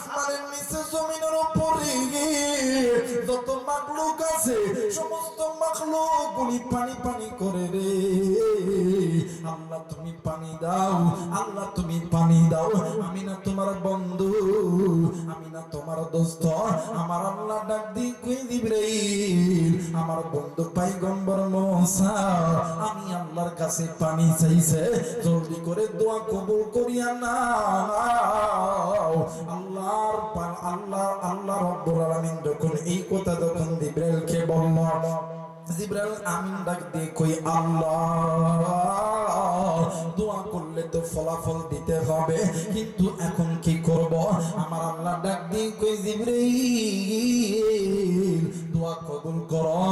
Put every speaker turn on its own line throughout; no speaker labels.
আসমানের নিচে জমিনের উপরে যত মাখলুক আছে সমস্ত মাখলুক গুলি পানি পানি করে রে। আল্লাহ তুমি পানি দাও, আল্লাহ তুমি পানি দাও। আমি না তোমার বন্ধু, আমি না তোমার দোস্ত, আমার আল্লাহ ডাক দি কই জিবরাইল আমার বন্ধু পয়গম্বর মুসা আমি আল্লাহর কাছে পানি চাইছে, জলদি করে দোয়া কবুল করিয়া নাও। আল্লাহ রাব্বুল আলামিন যখন এই কথা যখন জিবরাইলকে বলল, জিবরাইল আমিন ডাক দিয়ে কই আল্লাহ দোয়া করলে তো ফলাফল দিতে হবে, কিন্তু এখন কি করব? আমার আল্লাহ ডাক দিয়ে কই জিবরাইল দোয়া কবুল করো,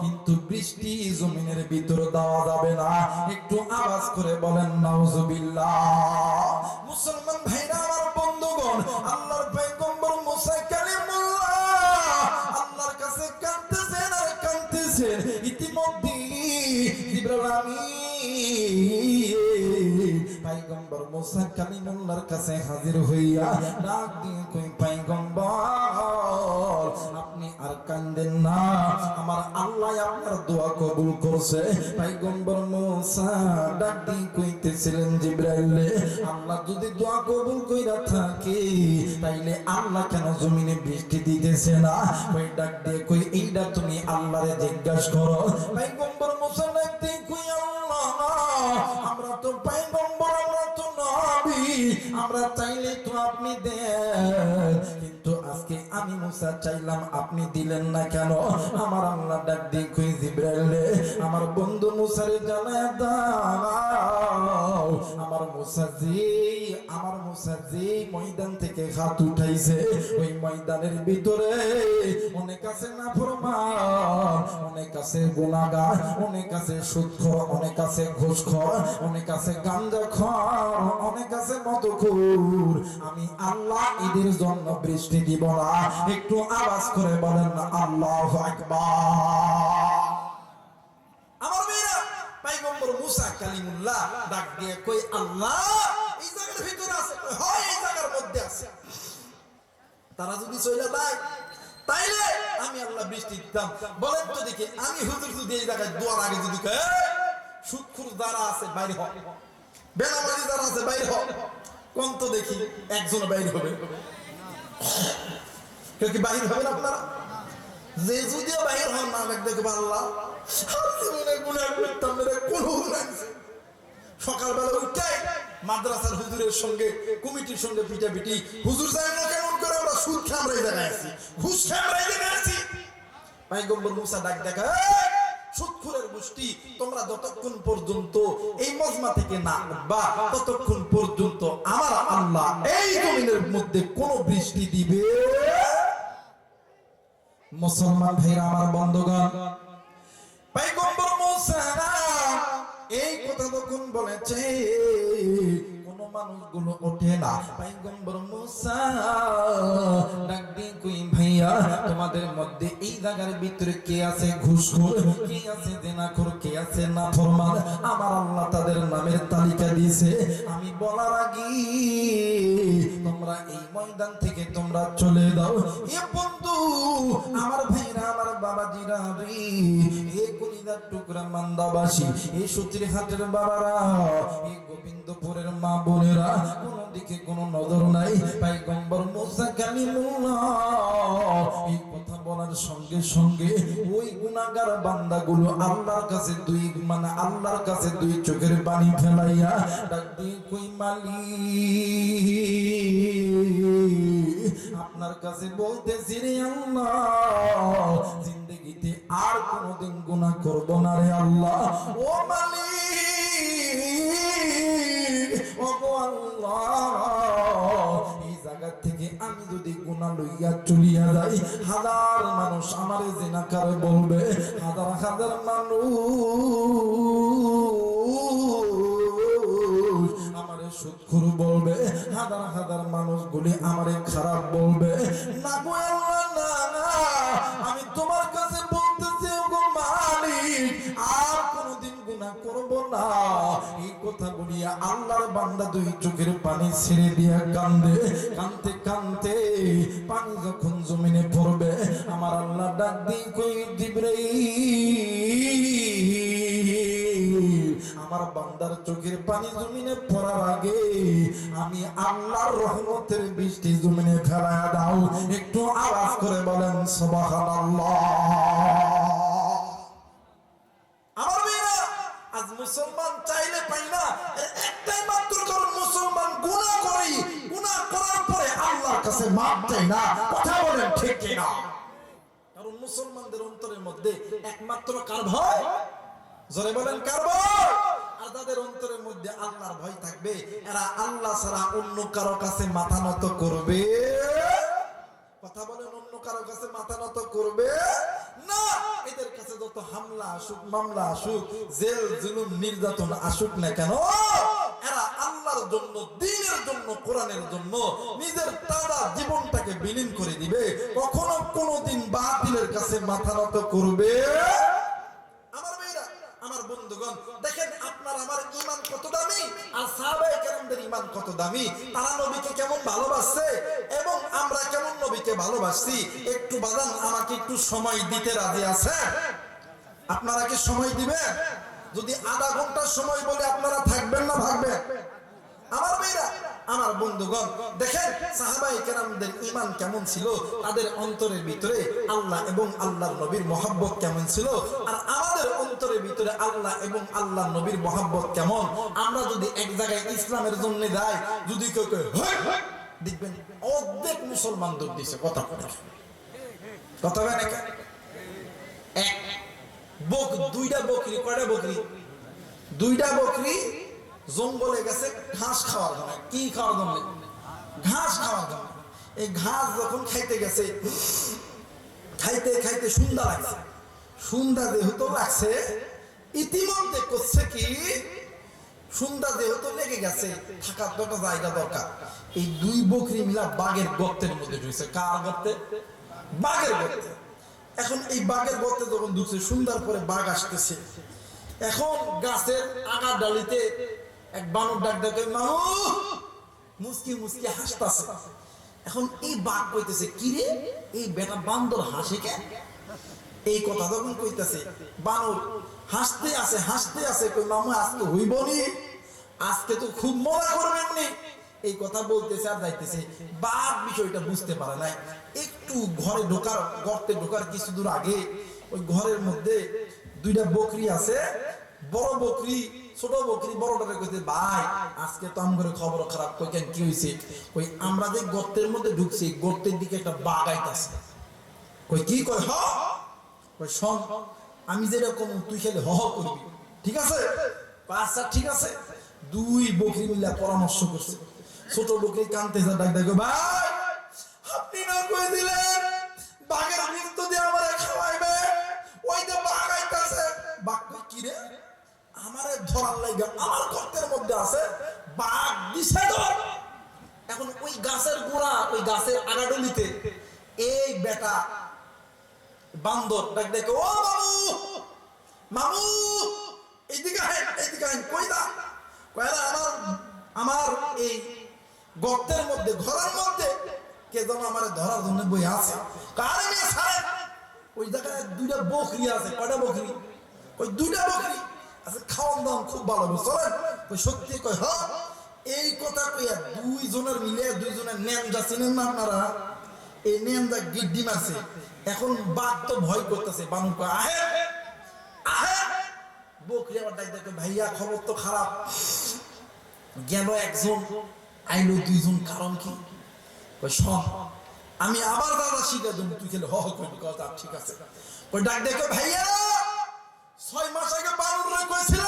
কিন্তু বৃষ্টি জমিনের ভিতর দেওয়া যাবে না। একটু আওয়াজ করে বলেন নাউজুবিল্লাহ। মুসলমান ভাইরা আমার বন্ধুগণ, আল্লাহর পয়গম্বর মুসা কালিমুল্লাহ আল্লাহর কাছে কাঁদতেছেন আর কাঁদতেছেন। ইতিমধ্যে জিবরাইল আমিন পয়গম্বর মুসা কালিমুল্লাহর কাছে হাজির হইয়া ডাক দিয়ে কই পয়গম্বর আপনি আর কাঁদেন না, আমার আল্লাহ আপনার দোয়া কবুল করছে। পয়গম্বর মুসা ডাক দিয়ে কইতেছিলেন জিবরাইল আল্লাহ যদি দোয়া কবুল কইরা থাকে তাইলে আল্লাহ কেন জমিনে বৃষ্টি দিতেছে না? ওই ডাক দিয়ে কই এইটা তুমি আল্লাহরে জিজ্ঞাসা করো। পয়গম্বর মুসা ডাক দিয়ে কই আল্লাহ আমরা তো পয়গম্বর, আমরা তো নবী, আমরা চাইলে তো আপনি দেন, কিন্তু আজকে আমি মুসা চাইলাম আপনি দিলেন না কেন? আমার আল্লাহ ডাক দিয়ে কই জিবরাইল আমার বন্ধু মুসারে জানায় দাও আমার মুসা যে ময়দান থেকে হাত উঠাইছে ওই ময়দানের ভিতরে অনেক আছে নাফরমান, অনেক আছে গুনাহগার, অনেক আছে সুদখোর, অনেক আছে ঘুষখোর, অনেক আছে গাঁজাখোর, অনেক আছে মদখোর। আমি আল্লাহ এদের জন্য বৃষ্টি দিব না। একটু আওয়াজ করে বলেন না আল্লাহু আকবার। আমার মেয়েরা পয়গম্বর মুসা কালিমুল্লাহ ডাক দিয়ে কই আল্লাহ এই জায়গার ভিতরে আছে, হয় এই জায়গার মধ্যে আছে, তারা যদি চলে যায় তাইলে আমি আল্লাহ বৃষ্টি দিতাম। বলেন তো দেখি আমি হুজুর যদি এই জায়গায় দোয়ার আগে যদি সুদখোর যারা আছে বাইরে হ, বেনামাজি যারা আছে বাইরে হ, কোন তো দেখি একজন বাইরে হবে, কেউ কি বাহির হবেন আপনারা? যে যদিও বাহির হন না দেখবে আল্লাহ সকালবেলা উঠে মাদ্রাসার হুজুরের সঙ্গে কমিটির সঙ্গে পিটাপিটি, হুজুর জানেন না কেমন করে আমরা সুদ খামরাই জায়গায় আছি, ঘুষ খামরাই জায়গায় আছি। পয়গম্বর মুসা ডাক দেখা সুদখোরের গোষ্ঠী তোমরা যতক্ষণ পর্যন্ত এই মজমা থেকে না উঠবা ততক্ষণ পর্যন্ত আমার আল্লাহ এই জমিনের মধ্যে কোন বৃষ্টি দিবে। মুসলমান ভাইরা আমার বন্ধুগণ, পয়গম্বর মুসা এই কথা যখন বলেছে কোন মানুষগুলো ওঠে না। পয়গম্বর মুসা ডাক দিয়ে কই ভাইয়া তোমাদের মধ্যে এই জায়গার ভিতরে কে আছে ঘুষখোর, কে আছে জিনাখোর, কে আছে নাফরমান? আমার আল্লাহ তাদের নামের তালিকা দিয়েছে। আমি বলার আগে তোমরা এই ময়দান থেকে তোমরা চলে দাও। এ বন্ধু আমার ভাইরা আমার বাবাজিরা রে, এ কলিজার টুকরা মান্দাবাসী, এই সতীরহাটের বাবারা, এই গোবিন্দপুরের মা বোনেরা, কোন দিকে কোন নজর নাই। পয়গম্বর মুসা কালিমুল্লাহ এই কথা বলার সঙ্গে সঙ্গে ওই গুনাহগার বান্দাগুলো আল্লাহর কাছে আল্লাহর কাছে দুই চোখের পানি ফেলাইয়া ডাক দিয়ে কই মালিক আপনার কাছে বলতেছি রে আল্লাহ জিন্দেগিতে আর কোনোদিন গুনাহ করব না রে আল্লাহ। ও মালিক, ও আল্লাহ, এই জায়গা থেকে আমি যদি গুনাহ লইয়া চলিয়া যাই হাজার মানুষ আমারে জিনাকার বলবে, হাজার হাজার মানুষ আমারে সুদখোর বলবে, হাজার হাজার মানুষগুলি আমারে খারাপ বলবে। না গো আল্লাহ না, আমি তোমার কাছে বলতেছি ওগো মালিক আর কোনদিন গুনাহ করব না। এই কথা বলিয়া আল্লাহর বান্দা দুই চোখের পানি ছেড়ে দিয়া কান্দে, কানতে কানতে পানি যখন জমিনে পড়বে আমার আল্লাহ ডাক দিয়ে কই জিবরাইল, আমার বান্দার চোখের পানি জমিনে পড়ার আগে আমি আল্লাহর রহমতের বৃষ্টি জমিনে ফেলায়া দাও। একটু আওয়াজ করে বলেন সুবহানাল্লাহ। আমার মেয়েরা আজ মুসলমান চাইলে পাই না, একটাই মাত্র কারণ মুসলমান গুনাহ করি, গুনাহ করার পরে আল্লাহর কাছে মাপ চাই না। কথা বলেন ঠিক কি না? কারণ মুসলমানদের অন্তরের মধ্যে একমাত্র কার ভয়? জোরে বলেন কার ভয়? আর যাদের অন্তরের মধ্যে আল্লাহর ভয় থাকবে এরা আল্লাহ ছাড়া অন্য কারো কাছে মাথা নত করবে। কথা বলেন, অন্য কারো কাছে মাথা নত করবে না। এদের কাছে যত হামলা আসুক, মামলা আসুক, জেল জুলুম নির্যাতন আসুক না কেন, এরা আল্লাহর জন্য, দ্বীনের জন্য, কোরআনের জন্য নিজের তাজা জীবনটাকে বিলীন করে দিবে। কখনো কোনোদিন বাতিলের কাছে মাথা নত করবে। আমার মেয়েরা, আমার বন্ধুগণ, দেখেন আপনার আমার ঈমান কত দামি আর সাহাবায়ে কেরামদের ঈমান কত দামি। তারা নবীকে কেমন ভালোবাসছে এবং আমরা কেমন নবীকে ভালোবাসছি। একটু বাজান আমাকে একটু সময় দিতে রাজি আছে? আপনারা কি সময় দিবেন? যদি আধা ঘন্টা সময় বলে আপনারা থাকবেন না ভাগবেন? আমার মেয়েরা, আমার বন্ধুগণ, দেখেন সাহাবায়ে কেরামদের ঈমান কেমন ছিল, তাদের অন্তরের ভিতরে আল্লাহ এবং আল্লাহর নবীর মহব্বত কেমন ছিল, আর আমাদের অন্তরের ভিতরে আল্লাহ এবং আল্লাহর নবীর মহব্বত কেমন। আমরা যদি এক জায়গায় ইসলামের জন্য যাই, যদি কেউ কেউ দেখবেন অর্ধেক মুসলমান দৌড় দিছে। কথা কথা হয় না? এক দুইটা বকরি, কয়টা বকরি? দুইটা বকরি জঙ্গলে গেছে ঘাস খাওয়ার জন্য। কি খাওয়ার জন্য? ঘাস খাওয়ার জন্য। এই ঘাস যখন খাইতে গেছে, খাইতে খাইতে সন্ধ্যা লাগছে। সন্ধ্যা যেহেতু লাগছে, ইতিমধ্যে করছে কি, সন্ধ্যা যেহেতু লেগে গেছে, থাকার তো একটা জায়গা দরকার। এই দুই বকরি মিলা বাঘের গর্তের মধ্যে ঢুকছে। কার গর্তে? বাঘের গর্তে। এখন এই বাঘের গর্তে যখন ঢুকছে, সন্ধ্যার পরে বাঘ আসতেছে। এখন গাছের আগা ডালিতে এক বানর ডাক ডাকে, মামু, মুসকি মুসকি হাসতেছে। এখন এই বাঘ কইতেছে, কি রে এই বেটা বান্দর হাসে কেন? এই কথা যখন কইতেছে, বানর হাসতে আছে হাসতে আছে, কই মামু আজকে হইবনি, আজকে তো খুব মজা করবেন নি। এই কথা বলতেছে আর যাইতেছে। বাঘ বিষয়টা বুঝতে পারে নাই। একটু ঘরে ঢোকার, গর্তে ঢোকার কিছু দূর আগে ওই ঘরের মধ্যে দুইটা বকরি আছে। বড় বকরি ছোট বকরি বড়টারে কইতে, ভাই আজকে তো আমগরে খবর খারাপ। কই কেন, কি হইছে? কই আমরা যে গর্তের মধ্যে ঢুকছি, গর্তের দিকে একটা বাঘ আইতাছে। কই কি কই? হ কই শোন, আমি যেটা কম তুই খেলে হ করবি, ঠিক আছে? আচ্ছা ঠিক আছে। দুই বকরি মিলা পরামর্শ করছে। ছোট বকরি কানতেছে, ডাক ডাক, ভাই আপনি না কই দিলেন বাঘের মৃত্যু দিয়ে আমারে খাওয়াইবে, ওই যে বাঘ আইতাছে। বাঘ কই কি রে, আমারে ধরার লাগা আমার গর্তের মধ্যে আছে, বাঘ দিছে ধর। এখন ওই গাছের গোড়া, ওই গাছের আগাডলিতে এই বেটা বান্দর ডাক দেখে, ও মামু, মামু এইদিকে আয়, এইদিকে আয়। কই দা? কয়রা আমার এই গর্তের মধ্যে, ঘরের মধ্যে কে যেন আমারে ধরার জন্য বই আছে। কারে নিয়ে ছাড়েন। ওই জায়গায় দুইটা বকরি আছে। কয়টা বকরি? ওই দুইটা বকরি আছে। খাওয়ান দাওয়ান খুব ভালো, চলেন। ওই সত্যি কয়, হ্যাঁ। এই কথা কইয়া দুইজনের মিলে, দুইজনের নেমজা চিনেন না আপনারা? এই নেমজা গিড্ডি মারছে। এখন বাঘ তো ভয় করতেছে। বানর কয়, আহে আহে। বকরি আবার ডাক দেখে, ভাইয়া খবর তো খারাপ। গেল একজন, আইলো দুইজন, কারণ কি? কই শোন, আমি আবার দাদা শিখে দেবো, তুই খেলে হ করবি। কথা ঠিক আছে। ওই ডাক দেখে, ভাইয়া 6 মাস আগে বানররা কইছিল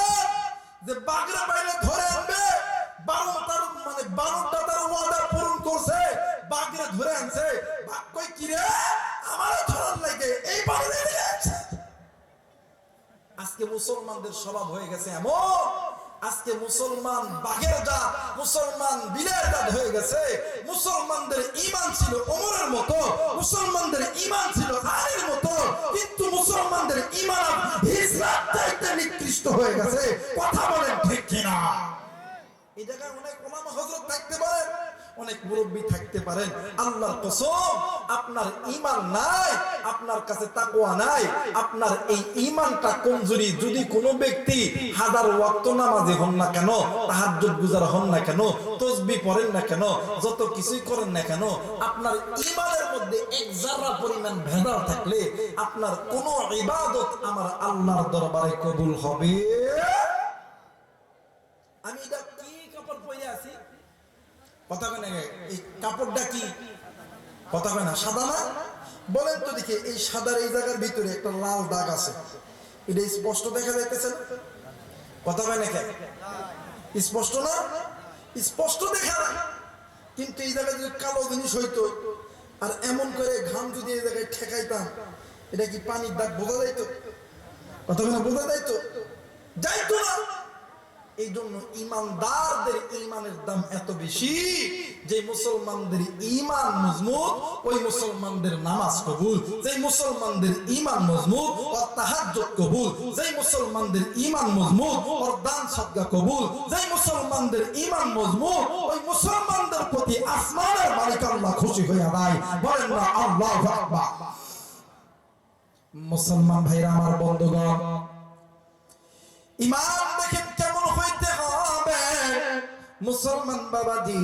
যে বাঘরা পাইলে ধরে আনবে। বানরটা তার ওয়াদা পূরণ করছে, বাঘরা ধরে আনছে। বাঘ কই কি রে, আমারে ধরার লাগে এই বানরে নিয়ে আসছে। আজকে মুসলমানদের স্বভাব হয়ে গেছে এমন, আজকে মুসলমান বাঘের জাত, মুসলমান বিলের জাত হয়ে গেছে। মুসলমানদের ঈমান ছিল ওমরের মতো, মুসলমানদের ঈমান ছিল আলীর মতো, কিন্তু মুসলমানদের ঈমান হিজরাত চাইতে নিকৃষ্ট হয়ে গেছে। কথা বলেন ঠিক কিনা? অনেক মুরব্বী থাকতে পারেন, আল্লাহর কসম আপনার ঈমান নাই, আপনার কাছে তাকওয়া নাই, আপনার এই ঈমানটা কমজোরি। যদি কোনো ব্যক্তি হাজার ওয়াক্ত নামাজি হন না কেন, তাহাজ্জুদ গুজার হন না কেন, তাসবিহ পড়েন না কেন, যত কিছুই করেন না কেন, আপনার ঈমানের মধ্যে এক যারা পরিমাণ ভেদাল থাকলে আপনার কোনো ইবাদত আমার আল্লাহর দরবারে কবুল হবে। আমি এটা কি কাপড় পরে আছি, কথা কয় না, এই কাপড়টা কি, কথা কয় না, সাদা না? বলেন তো দেখি, এই সাদার এই জায়গার ভিতরে একটা লাল দাগ আছে, এটা স্পষ্ট দেখা যাইতেছে না? কথা কয় না, স্পষ্ট না? স্পষ্ট দেখা না, কিন্তু এই জায়গায় যদি কালো জিনিস হইতো আর এমন করে ঘাম যদি এই জায়গায় ঠেকাইতাম, এটা কি পানির দাগ বোঝা যাইতো? কথা কয় না, বোঝা যাইতো? যাইতো না। এই জন্য ইমানদারদের ইমানের দাম এত বেশি, যে মুসলমানদের ইমান মজবুত ওই মুসলমানদের নামাজ কবুল, যে মুসলমানদের ইমান মজবুত ওর তাহাজ্জুদ কবুল, যে মুসলমানদের ইমান মজবুত ওর দান সদকা কবুল, যে মুসলমানদের ইমান মজবুত ওই মুসলমানদের প্রতি আসমানের মালিক আল্লাহ খুশি হয়ে যায়। বলেন না আল্লাহু আকবার। মুসলমান ভাইরা আমার, বন্ধুগণ, ইমান দেখেন কেমন হইতে হবে। মুসলমান বাবাজি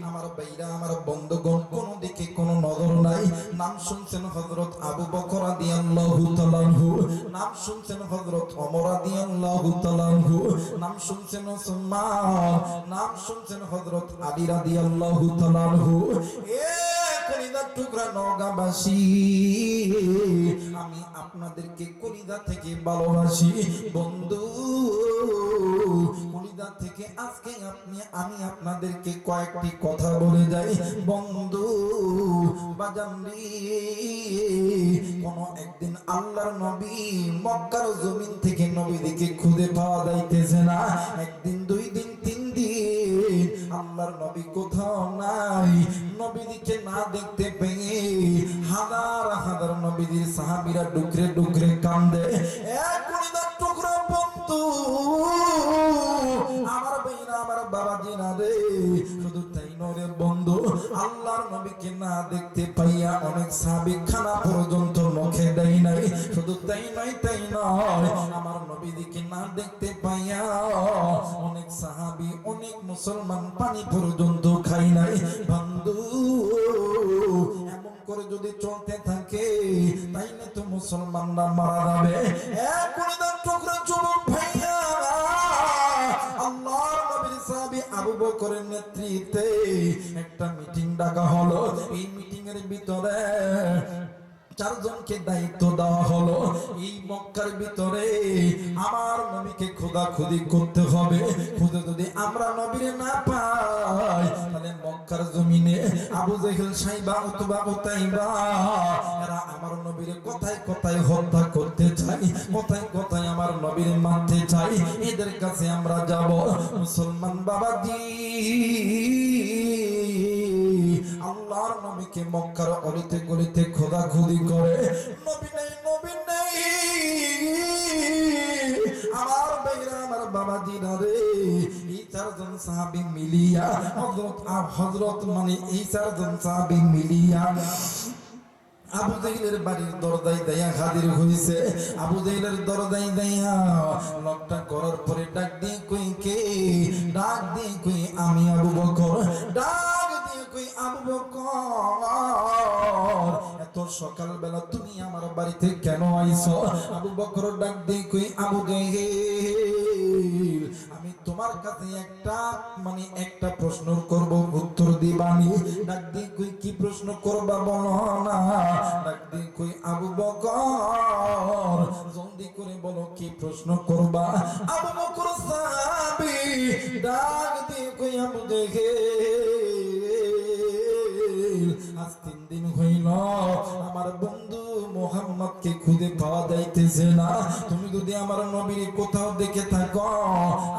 আমার ভাইরা আমার, বন্ধুগণ, কোন দিকে কোন নজর নাই। নাম শুনছেন হযরত আবু বকর রাদিয়াল্লাহু তাআলা আনহু, নাম শুনছেন হযরত ওমর রাদিয়াল্লাহু তাআলা আনহু, নাম শুনছেন উসমান, নাম শুনছেন হযরত আলী রাদিয়াল্লাহু তাআলা আনহু। এ কলিজার টুকরা নওগাঁবাসী, আমি আপনাদেরকে কলিজা থেকে ভালোবাসি বন্ধু। কলিজা থেকে আজকে আমি আপনাদেরকে কয়েকটি কথা বলে যাই বন্ধু। বাজানরি, কোন একদিন আল্লাহর নবী মক্কার জমিন থেকে নবীকে খুঁজে পাওয়া যাইতেছে না। একদিন, দুই দিন, তিন দিন আল্লাহর নবী কোথাও নাই। নবীকে না দেখতে পেয়ে হাজার হাজার নবীর সাহাবীরা ডুকরে ডুকরে কান্দে। এক কলিজার টুকরা বন্ধু আমার ভাইরা আমার, বাবাজি না রে, শুধু তাই নয় বন্ধু, আল্লাহর নবীকে না দেখতে পাইয়া অনেক সাহাবী খানা পর্যন্ত মুখে দেয় নাই। শুধু তাই নয়, তাই নয়, আমার নবীকে না দেখতে পাইয়া অনেক সাহাবী, অনেক মুসলমান পানি পর্যন্ত খাই নাই। বন্ধু, এমন করে যদি চলতে থাকে তাইলে তো মুসলমানরা মারা যাবে। এক কলিজার টুকরা যুবক ভাইয়া, আল্লাহর নবীর সাহাবী আবু বকরের নেতৃত্বে একটা মিটিং ডাকা হলো। এই মিটিং এর ভিতরে চারজনকে দায়িত্ব দেওয়া হলো। এই মক্কার ভিতরে আমার নবীকে খোদাখুদি করতে হবে। খুঁজে যদি আমরা নবীরে না পাই, তাহলে মক্কার জমিনে আবু জেহেল, সাইবা, উতবা, উতাইবা এরা আমার নবীরে কথায় কথায় হত্যা করতে চাই, কথায় কথায় আমার নবীরে মারতে চাই। এদের কাছে আমরা যাব। মুসলমান বাবাজি আল্লাহর নবীকে মক্কার অলিতে গলিতে খোদাখুদি করে, নবী নেই, নবী নেই। আমার ভাইরা আমার, বাবাজিরা রে, এই চারজন সাহাবী মিলিয়া হযরত মানে এই চারজন সাহাবী মিলিয়া আবু জেহেলের বাড়ির দরজায় দাইয়া হাজির হইছে। আবু জেহেলের দরজায় দাইয়া লকটা করার পরে ডাক দিয়ে কই, কে? ডাক দিয়ে কই, আমি আবু বকর। ডাক দিয়ে কই, আবু বকর, এত সকালবেলা তুমি আমার বাড়িতে কেন আইছো? আবু বকর ডাক দিয়ে কই, আবু জেহেল, আমি তোমার কাছে একটা প্রশ্ন করব, উত্তর দিবানি। ডাক দিয়ে কই, কি প্রশ্ন করবা বলো না? ডাক দিয়ে কই, আবু বকর, জলদি করে বলো কি প্রশ্ন করবা? আবু বকর সাহাবী ডাক দিয়ে কই, আবু জেহেল, আজ 3 দিন হইল আমার বন্ধু মুহাম্মদকে খুঁজে পাওয়া যাইতেছে না। তুমি যদি আমার নবীর কোথাও দেখে থাকো,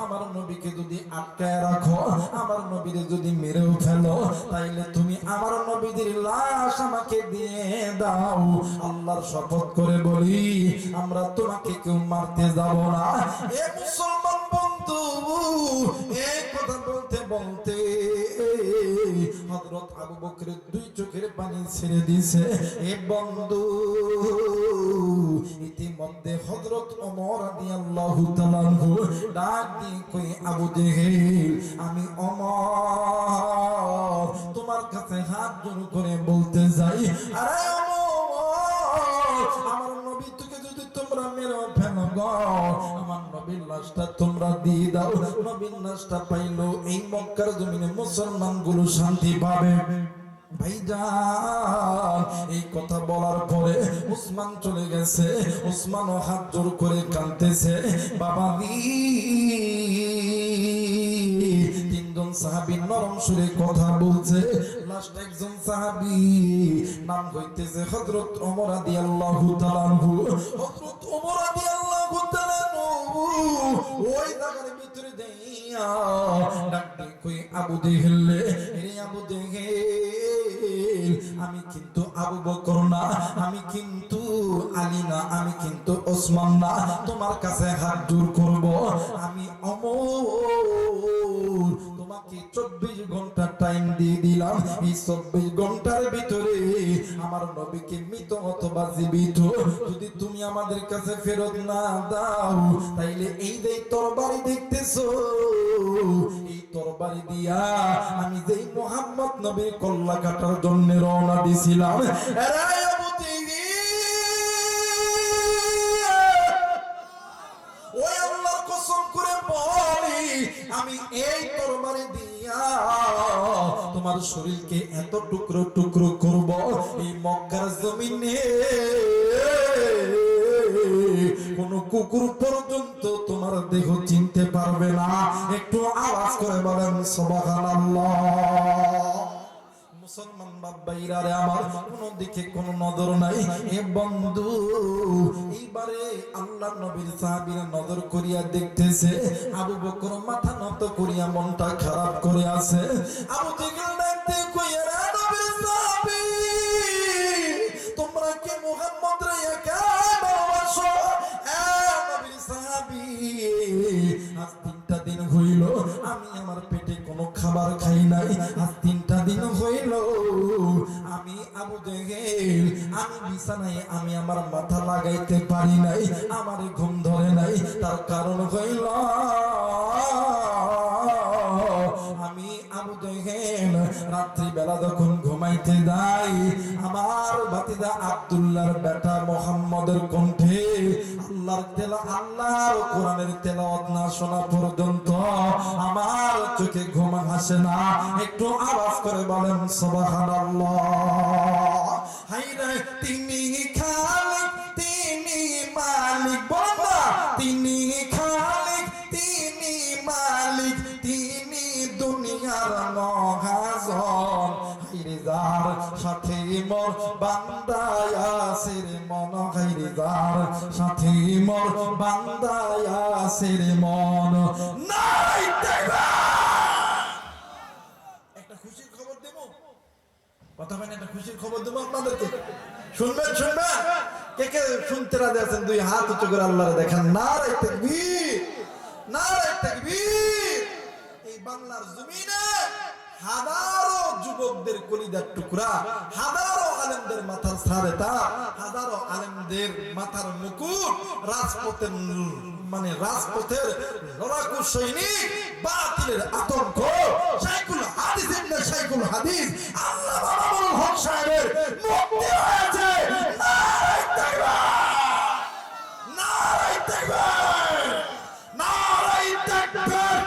আমার নবীকে যদি আটকায় রাখো, আমার নবীরে যদি মেরেও ফেলো, তাইলে তুমি আমার নবীদের লাশ আমাকে দিয়ে দাও। আল্লাহর শপথ করে বলি, আমরা তোমাকে কেউ মারতে যাব না। এ মুসলমান বন্ধু, এই কথা বলতে বলতে হযরত আবু বকরের দুই চোখের পানি ছেড়ে দিয়েছে। এ বন্ধু, ইতিমধ্যে হযরত ওমর রাদিয়াল্লাহু তাআলা ডাক দিয়ে কই, আবু জেহেল, আমি ওমর তোমার কাছে হাত জোড় করে বলতে যাই, আরে ওমর, আমার নবী তোকে যদি তোমরা মেরে ফেলো গো, আমার নবীর লাশটা তোমরা দিয়ে দাও। নবীর লাশটা পাইলো এই মক্কার জমিনে মুসলমানগুলো শান্তি পাবে। ভাইজান, এই কথা বলার পরে উসমান চলে গেছে। উসমানও হাত জোড় করে কাঁদতেছে, বাবা তিনজন সাহাবী নরম সুরে কথা বলছে। লাস্ট একজন সাহাবী নাম হইতেছে হযরত ওমর রাদিয়াল্লাহু তাআলা আনহু। হযরত ওমর রাদিয়াল্লাহু তাআলা আনহু ওই জায়গার ভিতরে যাইয়া ডাক দিয়ে কই, আবু জেহেল, রে আবু জেহেল, আমি কিন্তু আবু বকর না, আমি কিন্তু আলী না, আমি কিন্তু ওসমান না, তোমার কাছে হাত জোড় করব। আমি ওমর তোমাকে 24 ঘন্টা টাইম দিয়ে দিলাম। এই 24 ঘন্টার ভিতরে আমার নবীকে মৃত অথবা জীবিত যদি তুমি আমাদের কাছে ফেরত না দাও, তাইলে এই যে তরবারি দেখতেছো, এই তরবারি দিয়া আমি যেই মুহাম্মদ নবীর কল্লা কাটার জন্য রওনা দিছিলাম, ওই আল্লাহর কসম করে বলি, আমি এই তরবারি দিয়া তোমার শরীরকে এত টুকরো টুকরো করব, এই মক্কার জমিনে কোন কুকুর পর্যন্ত তোমার দেহ চিনতে পারবে না। একটু আওয়াজ করে বলেন সুবহানাল্লাহ। মুসলমান বাবাইরা রে আমার, কোন দিকে কোন নজর নাই। এ বন্ধু, এইবারে আল্লাহর নবীর সাহাবীরা নজর করিয়া দেখতেছে, আবু বকর মাথা নত করিয়া মনটা খারাপ করে আছে। আবু জেহেল দেখতে কইয়া, রে নবীর সাহাবী, তোমরা কি মুহাম্মদরে একা ভালোবাসো? এ নবীর সাহাবী, আজ 3টা দিন হইল আমি আমার পেটে কোনো খাবার খাই নাই। আজ 3টা দিন হইল আমি আবু জেহেল, আমি বিছানায় আমি আমার মাথা লাগাইতে পারি নাই, আমার ঘুম ধরে নাই। তার কারণ হইল আমি আবু জেহেল রাত্রি বেলা যখন ঘুমাইতে যাই, আমার ভাতিজা আব্দুল্লাহর বেটা মুহাম্মদের কণ্ঠে আল্লাহর কোরআনের তেলাওয়াত না শোনা পর্যন্ত আমার চোখে ঘুম আসে না। একটু আওয়াজ করে বলেন সুবহানাল্লাহ। হায়রে তিনি খালিক, তিনি মালিক, বলা তিনি খালিক, তিনি মালিক, তিনি দুনিয়ার মহাজন। হায়রে যার সাথে মোর বান্দায় আছে রে মন, হায়রে যার সাথে মোর বান্দায় আছে রে মন। নাই দেখবা একটা খুশির খবর দেব, কথা বলেন, একটা খুশির খবর দেব আপনাদেরকে। শুনবেন শুনবেন? কে কে শুনতে রাজি আছেন? দুই হাত উঁচু করে আল্লাহরে দেখান। নারে তাকবীর, নারে তাকবীর। এই বাংলার জমিনে হাজারো যুবকদের কলিজার টুকরা, হাজারো আলেমদের মাথার সারেতা, হাজারো আলেমদের মাথার মুকুট, রাজপথের মানে রাজপথের লড়াকু সৈনিক, বাতিলের আতঙ্ক, শাইখুল হাদিস ইবনে শাইখুল হাদিস আল্লামা মামুনুল হক সাহেবের মুক্তি হয়েছে। নারে তাকবীর, নারে তাকবীর, নারে তাকবীর,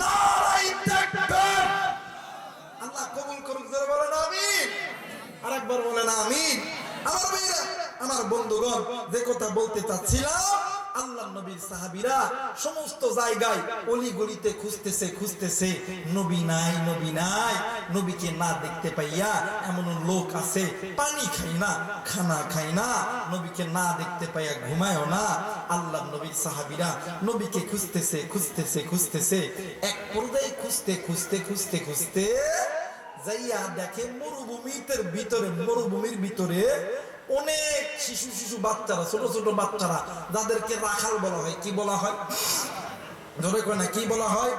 নারে তাকবীর। আল্লাহ কবুল করুক, জোরে বলেন আমিন। আরেকবার বলেন আমিন। আমার ভাইরা, আমার বন্ধুগণ, যে কথা বলতে চাচ্ছিলাম, আল্লাহর নবীর সাহাবীরা সমস্ত জায়গায় অলি গলিতে খুঁজতেছে খুঁজতেছে, নবী নাই, নবী নাই। নবীকে না দেখতে পাইয়া এমন লোক আছে পানি খায় না, খানা খায় না, নবীকে না দেখতে পাইয়া ঘুমায়ও না। আল্লাহর নবীর সাহাবীরা নবীকে খুঁজতেছে খুঁজতেছে খুঁজতেছে, এক পর্যায়ে খুঁজতে খুঁজতে খুঁজতে খুঁজতে যাইয়া দেখে মরুভূমির ভিতরে অনেক শিশু বাচ্চারা, ছোট ছোট বাচ্চারা, যাদেরকে রাখাল বলা হয়। কি বলা হয়? ধরে কয় না, কি বলা হয়?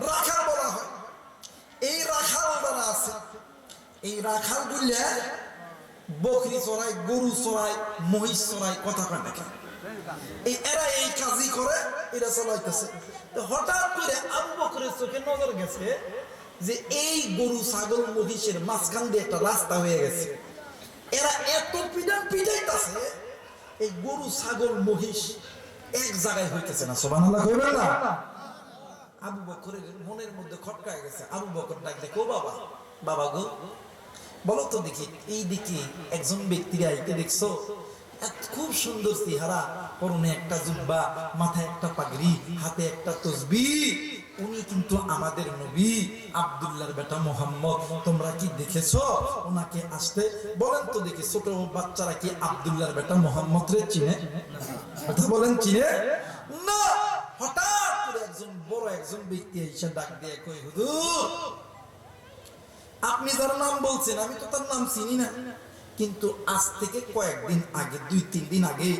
রাখাল বলা হয়। এই রাখাল এই রাখাল গুলা বকরি চড়াই, গরু চড়াই, মহিষ চড়াই, কথা কয় না কেন? এরা এই কাজই করে, এরা চলাইতেছে। তো হঠাৎ করে আবু বকরের চোখে নজর গেছে যে এই গরু ছাগল মহিষের মাঝখান দিয়ে একটা রাস্তা হয়ে গেছে। এরা এত পিটাইতেছে, এই গরু ছাগল মহিষ এক জায়গায় হইতেছে না। সুবহানাল্লাহ কইবেন না? আবু বকরের মনের মধ্যে খটকায় গেছে। আবু বকর ডাক দেখে, ও বাবা, বাবা গো, বলো তো দেখি, এই দিকে একজন ব্যক্তির আইতে দেখছো, খুব সুন্দর চেহারা, পরনে একটা জুব্বা, মাথায় একটা পাগড়ি, হাতে একটা তসবিহ, উনি কিন্তু আমাদের নবী আব্দুল্লাহর বেটা মুহাম্মদ, তোমরা কি দেখেছো ওনাকে আসতে? বলেন তো দেখি, ছোট বাচ্চারা কি আব্দুল্লাহর বেটা মুহাম্মদ রে চিনে? কথা বলেন, চিনে না? হঠাৎ করে একজন ব্যক্তি এসে ডাক দিয়ে কই, হুজুর, আপনি যার নাম বলছেন আমি তো তার নাম চিনি না, কিন্তু আজ থেকে কয়েকদিন আগে, 2-3 দিন আগে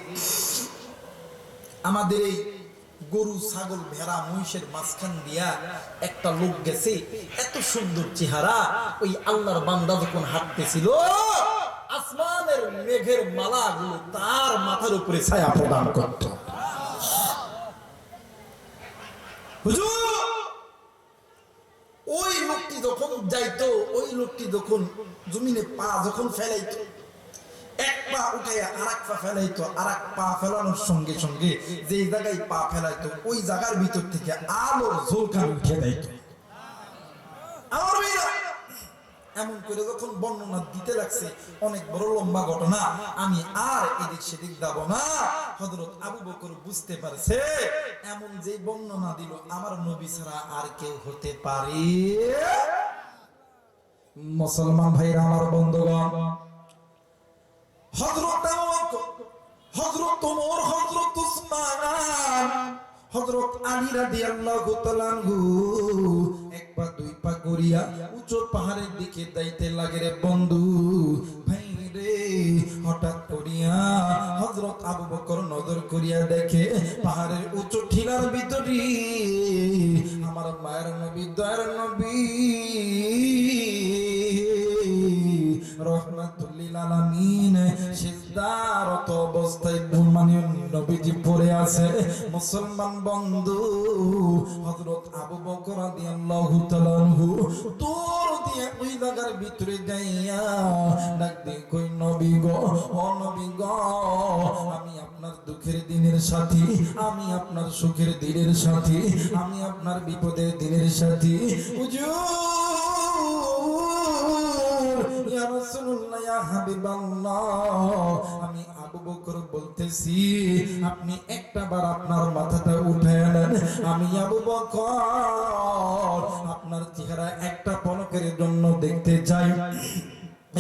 আমাদের এই গরু ছাগল ভেড়া মহিষের মাঝখান দিয়া একটা লোক গেছে, এত সুন্দর চেহারা, ওই আল্লাহর বান্দা যখন হাঁটতেছিল আসমানের মেঘের মালাগুলো তার মাথার উপরে ছায়া প্রদান করত। হুজুর, ওই লোকটি যখন যাইতো, ওই লোকটি যখন জমিনে পা যখন ফেলাইতো, এক পা উঠাইয়া আরেক পা ফেলাইতো, আরেক পা ফেলানোর সঙ্গে সঙ্গে যে জায়গায় পা ফেলাইতো ওই জায়গার ভিতর থেকে আলোর ঝলকানি উঠে যাইতো। আমার ভাইরা, এমন করে যখন বর্ণনা দিতে লাগছে, অনেক বড় লম্বা ঘটনা, আমি আর এদিক সেদিক যাব না। হযরত আবু বকর বুঝতে পারছে, এমন যে বর্ণনা দিল আমার নবী ছাড়া আর কেউ হতে পারে? মুসলমান ভাইরা, আমার বন্ধুগণ, হযরত আবু বকর, হযরত ওমর, হযরত উসমান, হযরত আলী রাদিয়াল্লাহু তাআলা আনহু এক পা দুই পা করিয়া উঁচু পাহাড়ের দিকে যাইতে লাগে রে বন্ধু ভাই রে। হঠাৎ করিয়া হযরত আবু বকর নজর করিয়া দেখে পাহাড়ের উঁচু টিলার ভিতরে আমার মায়ের নবী, দয়ার নবী রহমাতুল লিল আলামিন সিজদারত অবস্থায় মাননীয় নবীজি পড়ে আছে। মুসলমান বন্ধু, হযরত আবু বকর রাদিয়াল্লাহু তাআলা আনহু দূর দিয়ে ওই জায়গার ভিতরে যাইয়া ডাক দিয়ে কই, নবী গো, ও নবী গো, আমি আপনার দুঃখের দিনের সাথী, আমি আপনার সুখের দিনের সাথী, আমি আপনার বিপদের দিনের সাথী। ইয়া রাসূলুল্লাহ, ইয়া হাবিবাল্লাহ, আমি আবু বকর বলতেছি, আপনি একটাবার আপনার মাথাটা উঠায় নেন, আমি আবু বকর আপনার চেহারা একটা পলকের জন্য দেখতে চাই।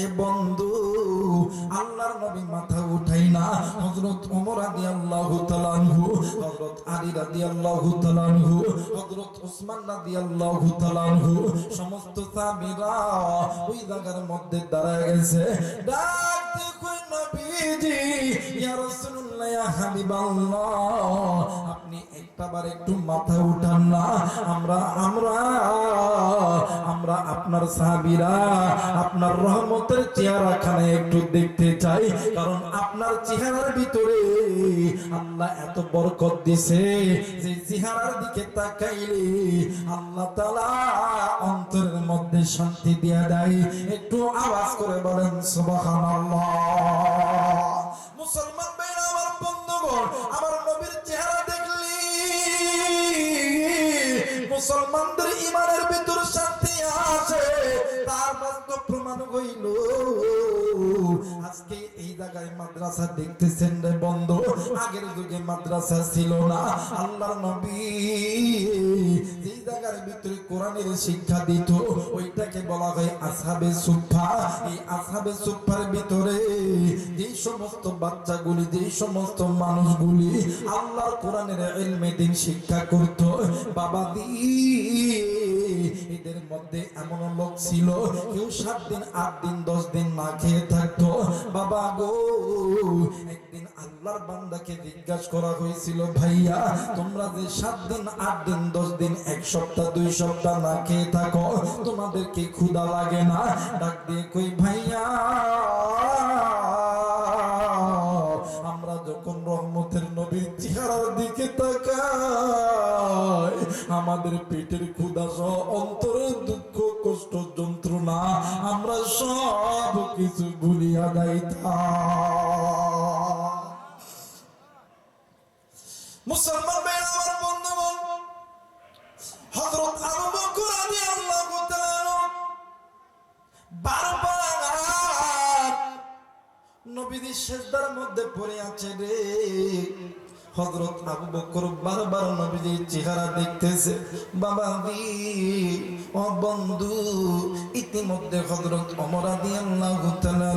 এ বন্ধু, আল্লাহর নবী মাথা উঠাই না, হযরত ওমর রাদিয়াল্লাহু তাআলা আনহু, হযরত আলী রাদিয়াল্লাহু তাআলা আনহু, হযরত উসমান রাদিয়াল্লাহু তাআলা আনহু, সমস্ত সাহাবীরা ওই জায়গার মধ্যে দাঁড়ায় গেছে। ডাক দিয়ে কই, নবীজি, ইয়া রাসূলুল্লাহ, ইয়া হাবিবাল্লাহ, আপনি একটাবার একটু মাথা উঠান না, আমরা আমরা আমরা আপনার সাহাবীরা আপনার রহমতের চেহারাখানে একটু দেখতে চাই, কারণ আপনার চেহারার ভিতরে আল্লাহ এত বরকত দিয়েছে যে চেহারার দিকে তাকাইলে আল্লাহ তাআলা অন্তরের মধ্যে শান্তি দিয়ে দেয়। একটু আওয়াজ করে বলেন সুবহানাল্লাহ। মুসলমান ভাইরা, আমার বন্ধুগণ, আমার নবীর চেহারা দেখলি মুসলমানদের ইমানের ভিতর শান্তি আসে, তার বাস্তব প্রমাণ হইল আজকে এই জায়গায় মাদ্রাসা দেখতেছেন রে বন্ধু, আগের যুগে মাদ্রাসা ছিল না। আল্লাহর নবী এই জায়গার ভিতরে কোরআনের শিক্ষা দিত, ওইটাকে বলা হয় আসহাবে সুফফা। এই আসহাবে সুফফার ভিতরে এই সমস্ত বাচ্চাগুলি, এই সমস্ত মানুষগুলি আল্লাহর কোরআনের ইলমে দ্বীন শিক্ষা করত, বাবা দি এদের মধ্যে এমন লোক ছিল কেউ 7 দিন 8 দিন 10 দিন না খেয়ে থাকতো। বাবা গো, একদিন আল্লাহর বান্দাকে জিজ্ঞাসা করা হয়েছিল, ভাইয়া তোমরা যে 7 দিন 8 দিন 10 দিন 1 সপ্তাহ 2 সপ্তাহ না খেয়ে থাকো, তোমাদের কি ক্ষুধা লাগে না? ডাক দিয়ে কই, ভাইয়া আমরা যখন রহমতের নবীর চেহারার দিকে তাকাই, আমাদের পেটের ক্ষুধা সহ অন্তরের দুঃখ কষ্ট যন্ত্রণা আমরা সব কিছু ভুলিয়া যাইতাম। মুসলমান ভাইরা আমার বন্ধুগণ, হযরত আবু বকর রাদিয়াল্লাহু তাআলা বারবার নবীর সিজদার মধ্যে পড়ে আছে রে। হযরত আবু বকর বারবার নবীর চেহারা দেখতেছে। বাবা ও বন্ধু, ইতিমধ্যে হযরত ওমর রাদিয়াল্লাহু তাআলা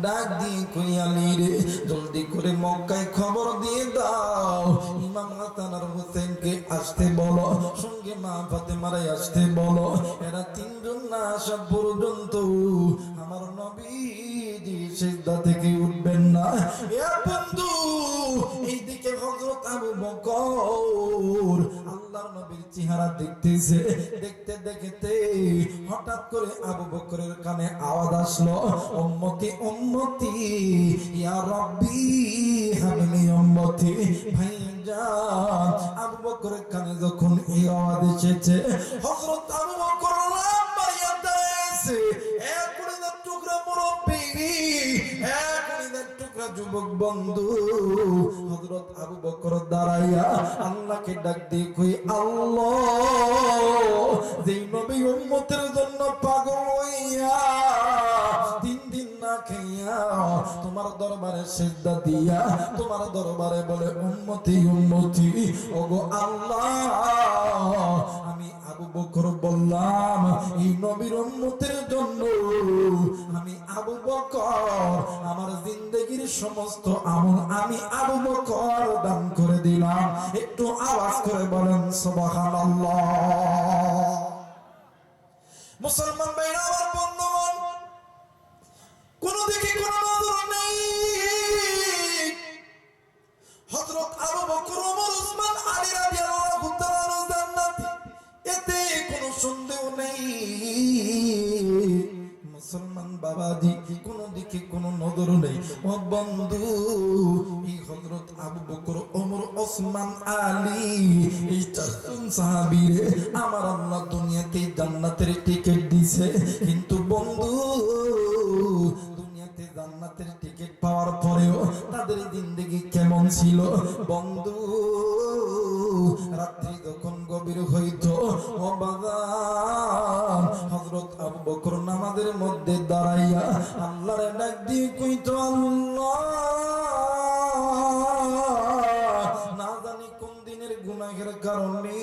ডাক দিয়ে কই, আলী রে জলদি করে মক্কায় খবর দিয়ে দাও, ইমাম হাসান আর হোসেনকে আসতে বলো, সঙ্গে মা ফাতেমারে আসতে বলো। এরা তিনজন না আসা পর্যন্ত আমার নবীজি সিজদা থেকে উঠবেন না। এ বন্ধু, এইদিকে হযরত আবু বকর আল্লাহর নবীর চেহারা দেখতেছে। দেখতে দেখতে হঠাৎ করে আবু বকরের কানে আওয়াজ আসলো, উম্মতি উম্মতি ইয়া রাব্বি হাবলি উম্মতি। ভাইজান, আবু বকরের কানে যখন এই আওয়াজ এসেছে, হযরত আবু বকর মারিয়া দাঁড়িয়েছে। এক কলিজার টুকরা মুরব্বি, এক কলিজার টুকরা যুবক বন্ধু হযরত আবু বকর দাঁড়াইয়া আল্লাহকে ডাক দিয়ে কই, আল্লাহ, যেই নবী উম্মতের জন্য পাগল হইয়া 3 দিন না খাইয়া তোমার দরবারে সিজদা দিয়া তোমার দরবারে বলে উম্মতি উম্মতি, ওগো আল্লাহ, আমি আবু বকর বললাম এই নবীর উম্মতের জন্য আমি আবু বকর আমার জিন্দেগীর সমস্ত আমল আমি আবু বকর দান করে দিলাম। একটু আওয়াজ করে বলেন সুবহানাল্লাহ। মুসলমান ভাইরা আমার বন্ধুগণ, কোন দিকে কোন নজর নেই। হযরত আবু বকর, ওমর, ওসমান, আলী রাদিয়াল্লাহু তাআলা জান্নাতি, এতে কোনো সন্দেহ নেই। মুসলমান বাবাজি, কোন দিকে কোন নজর নেই। ও বন্ধু, এই হযরত আবু বকর, ওমর, ওসমান, আলী এই 4 জন সাহাবীরে আমার আল্লাহ দুনিয়াতে জান্নাতের টিকিট দিয়েছে। কিন্তু বন্ধু, দুনিয়াতে জান্নাতের টিকিট পাওয়ার পরেও তাদের জিন্দেগি কেমন ছিল বন্ধু? রাত্রি যখন গভীর হইতো, ও বাজান, হযরত আবু বকর নামাজের মধ্যে দাঁড়াইয়া আল্লাহরে ডাক দিয়ে কইতো, আল্লাহ, না জানি কোন দিনের গুনাহের কারণে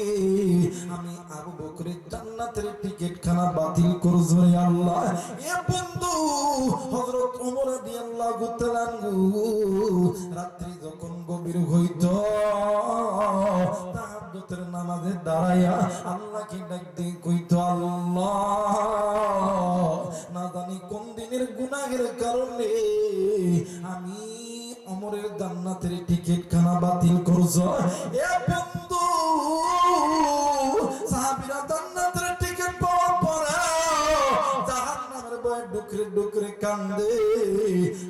আমি আবু বকরের জান্নাতের টিকিট খানা বাতিল করছো রে আল্লাহ। এ বন্ধু, হযরত ওমর রাদিয়াল্লাহু তাআলা রাত্রি যখন গভীর হইতো তাহাজ্জুদের নামাজে দাঁড়াইয়া আল্লাহকে ডাক দিয়ে কইতো, আল্লাহ, না জানি কোন দিনের গুনাহের কারণে আমি ওমরের জান্নাতের টিকিট খানা বাতিল করছো। এ বন্ধু, সাহাবীরা জান্নাতের টিকিট পাওয়ার পরে জাহান্নামের ভয়ে ডুকরে ডুকরে কান্দে।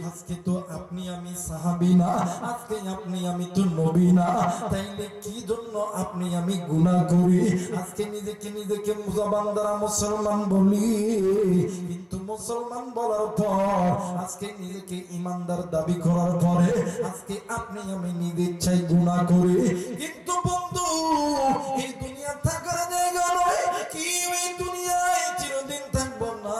আজকে তো আপনি আমি সাহাবী না, আজকে আপনি আমি তো নবী না, তাইলে কি জন্য আপনি আমি গুনাহ করি? আজকে নিজেকে মুসলমান দ্বারা মুসলমান বলি, কিন্তু মুসলমান বলার পর আজকে নিজেকে ইমানদার দাবি করার পরে আজকে আপনি আমি নিজের ইচ্ছায় গুনাহ করি। কিন্তু বন্ধু, এই দুনিয়া থাকার জায়গা নয়, কি এই দুনিয়ায় চিরদিন থাকবো না।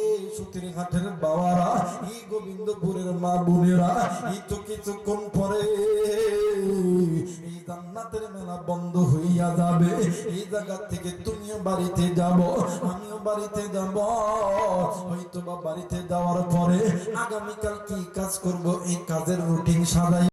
এই সতীরঘাটের বাবারা, এই গোবিন্দপুরের মা বোনেরা, এই তো কিছুক্ষণ পরে এই জান্নাতের মেলা বন্ধ হইয়া যাবে। এই জায়গা থেকে তুমিও বাড়িতে যাব, আমিও বাড়িতে যাব। হয়তো বা বাড়িতে যাওয়ার পরে আগামীকাল কি কাজ করব, এই কাজের রুটিন সাজাই